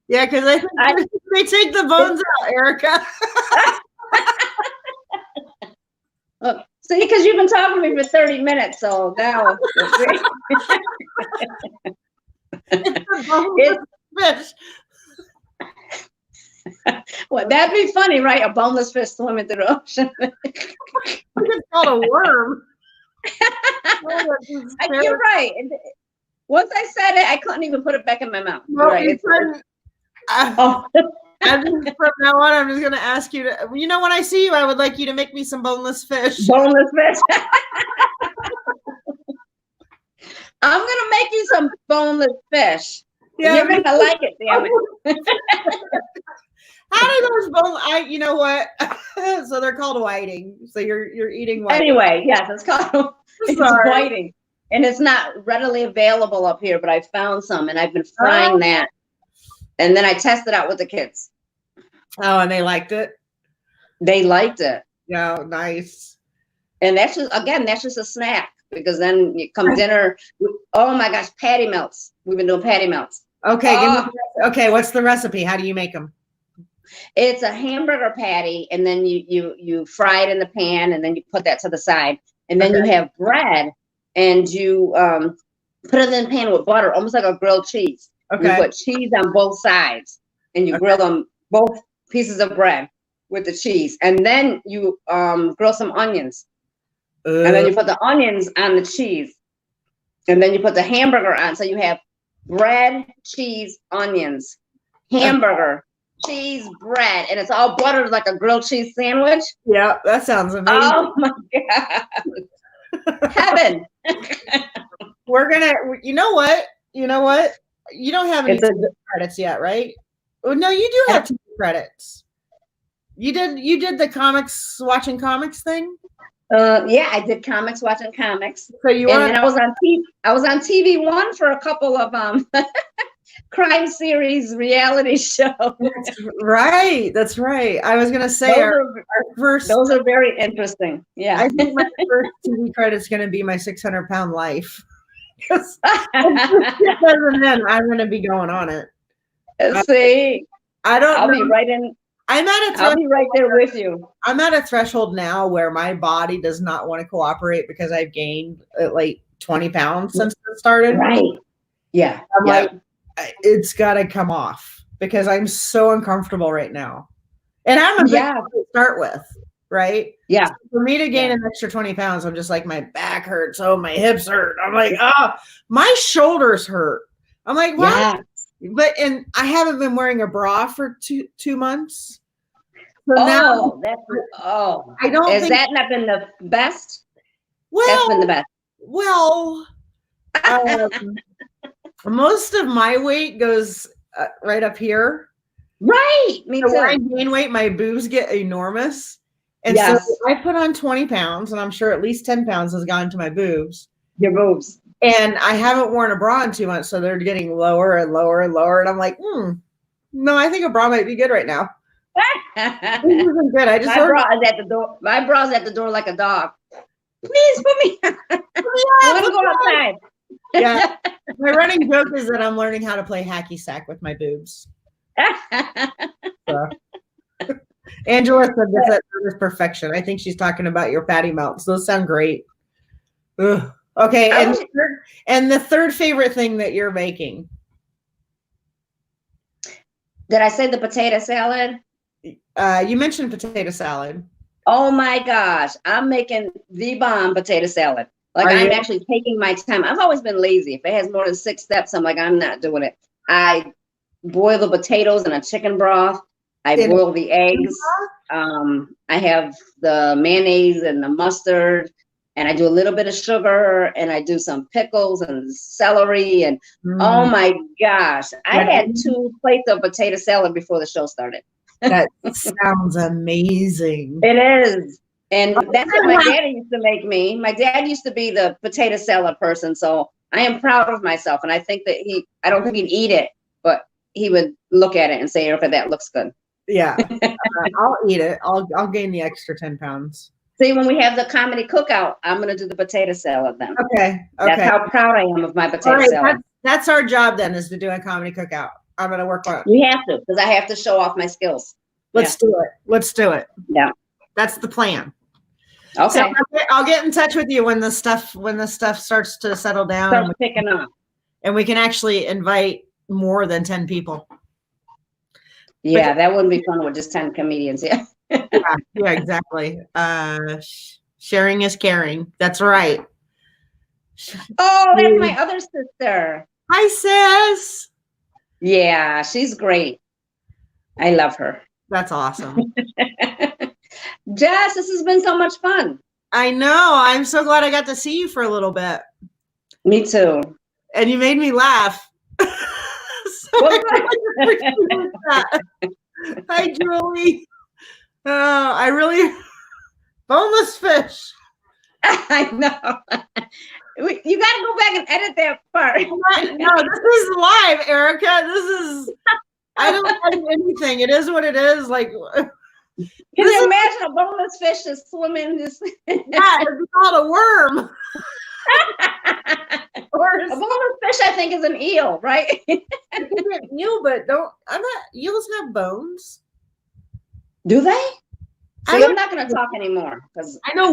Yeah, because I think they take the bones out, Eryca. Look, see, because you've been talking to me for 30 minutes, so now it's fish. Well, that'd be funny, right? A boneless fish swimming through the ocean. It's called a worm. You're right. Once I said it, I couldn't even put it back in my mouth. No, right. From now on, I'm just going to ask you to, when I see you, I would like you to make me some boneless fish. Boneless fish. I'm going to make you some boneless fish. Yeah, you're going to like it, damn it. How do those bones? You know what? So they're called whiting. So you're eating whiting. Anyway, yes, it's called whiting. And it's not readily available up here, but I found some and I've been frying that. And then I tested out with the kids. Oh, and they liked it? They liked it. Yeah, nice. And that's just a snack because then you come dinner. Oh my gosh, patty melts. We've been doing patty melts. Okay, okay. What's the recipe? How do you make them? It's a hamburger patty, and then you fry it in the pan, and then you put that to the side, and then you have bread, and you put it in the pan with butter, almost like a grilled cheese. Okay. You put cheese on both sides, and you grill them both pieces of bread with the cheese, and then you grill some onions, and then you put the onions on the cheese, and then you put the hamburger on. So you have bread, cheese, onions, hamburger, cheese, bread, and it's all buttered like a grilled cheese sandwich. Yeah, that sounds amazing. Oh my god, heaven! We're gonna. You know what? You don't have any credits yet, right? Oh no, you do have TV credits. You did the watching comics thing. Yeah, I did watching comics. So and I was on TV One for a couple of crime series reality shows. That's right. I was gonna say those are very interesting. Yeah, I think my first TV credit's gonna be my 600-pound life. Because then I'm gonna be going on it. See, I'll be right in. I'll be right there with you. I'm at a threshold now where my body does not want to cooperate because I've gained like 20 pounds since it started. Right. Yeah. I'm like, it's got to come off because I'm so uncomfortable right now. And I'm a big to start with, right? Yeah. So for me to gain an extra 20 pounds, I'm just like, my back hurts. Oh, my hips hurt. I'm like, my shoulders hurt. I'm like, what? Yeah. And I haven't been wearing a bra for two months. So now, I don't. Has that not been the best? Well, that's been the best. Well, most of my weight goes right up here. Right. Me too. When I gain weight, my boobs get enormous. And so I put on 20 pounds, and I'm sure at least 10 pounds has gone to my boobs. Your boobs. And I haven't worn a bra in 2 months, so they're getting lower and lower and lower. And I'm like, no, I think a bra might be good right now. This isn't good. I just my bra's at the door. My bra's at the door like a dog. Please put me. I want to go outside. Yeah. My running joke is that I'm learning how to play hacky sack with my boobs. Angela said this is perfection. I think she's talking about your patty melts. Those sound great. Ugh. Okay, and the third favorite thing that you're making. Did I say the potato salad? You mentioned potato salad. Oh my gosh, I'm making the bomb potato salad. Like I'm actually taking my time. I've always been lazy. If it has more than 6 steps, I'm like, I'm not doing it. I boil the potatoes in a chicken broth. I boil the eggs. I have the mayonnaise and the mustard, and I do a little bit of sugar, and I do some pickles and celery, and oh my gosh, I had 2 plates of potato salad before the show started. That sounds amazing. It is. And that's what my daddy used to make me. My dad used to be the potato salad person, so I am proud of myself. And I think that I don't think he'd eat it, but he would look at it and say, Eryca, that looks good. Yeah, I'll eat it. I'll gain the extra 10 pounds. See, when we have the comedy cookout, I'm going to do the potato salad then. Okay. That's how proud I am of my potato salad. That's our job then, is to do a comedy cookout. I'm going to work on it. We have to, because I have to show off my skills. Let's do it. Let's do it. Yeah. That's the plan. Okay. So I'll get in touch with you when the stuff starts to settle down. Starts picking up. And we can actually invite more than 10 people. Yeah, that wouldn't be fun with just 10 comedians. Yeah. yeah, exactly. Sharing is caring. That's right. Oh, that's my other sister. Hi, sis. Yeah, she's great. I love her. That's awesome. Jess, this has been so much fun. I know. I'm so glad I got to see you for a little bit. Me too. And you made me laugh. Hi, Julie. I really boneless fish. I know. You got to go back and edit that part. No, this is live, Eryca. This is. I don't edit anything. It is what it is. Like. Can you imagine a boneless fish just swimming? Just yeah, it's called a worm. A boneless fish, I think, is an eel, right? It's an eel, but eels have bones. Do they? See, I'm not going to talk anymore because I know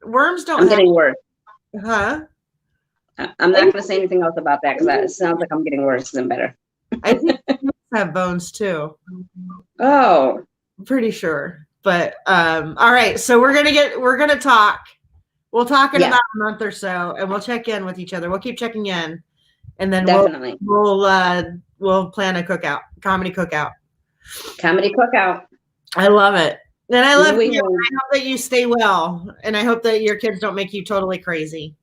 worms don't. I'm getting worse. Huh? I'm not going to say anything else about that because it sounds like I'm getting worse than better. I think eels have bones too. Oh. Pretty sure, but all right, so we're gonna talk. We'll talk in about a month or so, and we'll check in with each other. We'll keep checking in, and then definitely we'll plan a comedy cookout. I love it, and I love you. I hope that you stay well, and I hope that your kids don't make you totally crazy.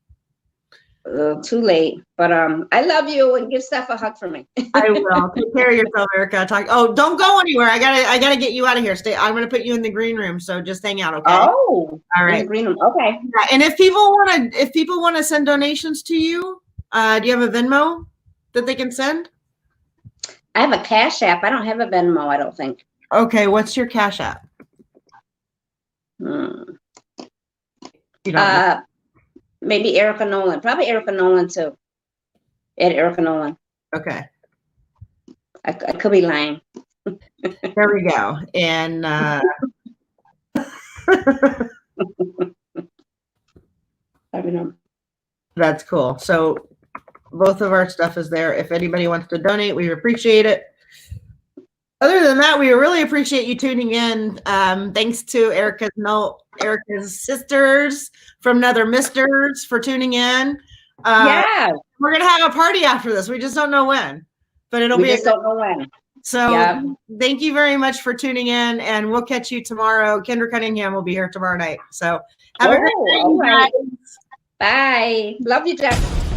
Too late, but I love you, and give Steph a hug for me. I will. Take care of yourself, Eryca. Don't go anywhere. I gotta get you out of here. I'm gonna put you in the green room, so just hang out, okay? Oh, all right. In the green room, okay. Yeah, and if people want to send donations to you, do you have a Venmo that they can send? I have a Cash App. I don't have a Venmo. I don't think. Okay, what's your Cash App? You don't know? Maybe Eryca Nolan. Probably Eryca Nolan too. At Eryca Nolan. Okay. I could be lying. There we go. And I don't know. That's cool. So both of our stuff is there. If anybody wants to donate, we appreciate it. Other than that, we really appreciate you tuning in. Thanks to Eryca's sisters from Nether Misters for tuning in. Yeah. We're going to have a party after this. We just don't know when, but we just don't know when. So thank you very much for tuning in, and we'll catch you tomorrow. Kendra Cunningham will be here tomorrow night. So have a great day. All right. Bye. Love you, Jeff.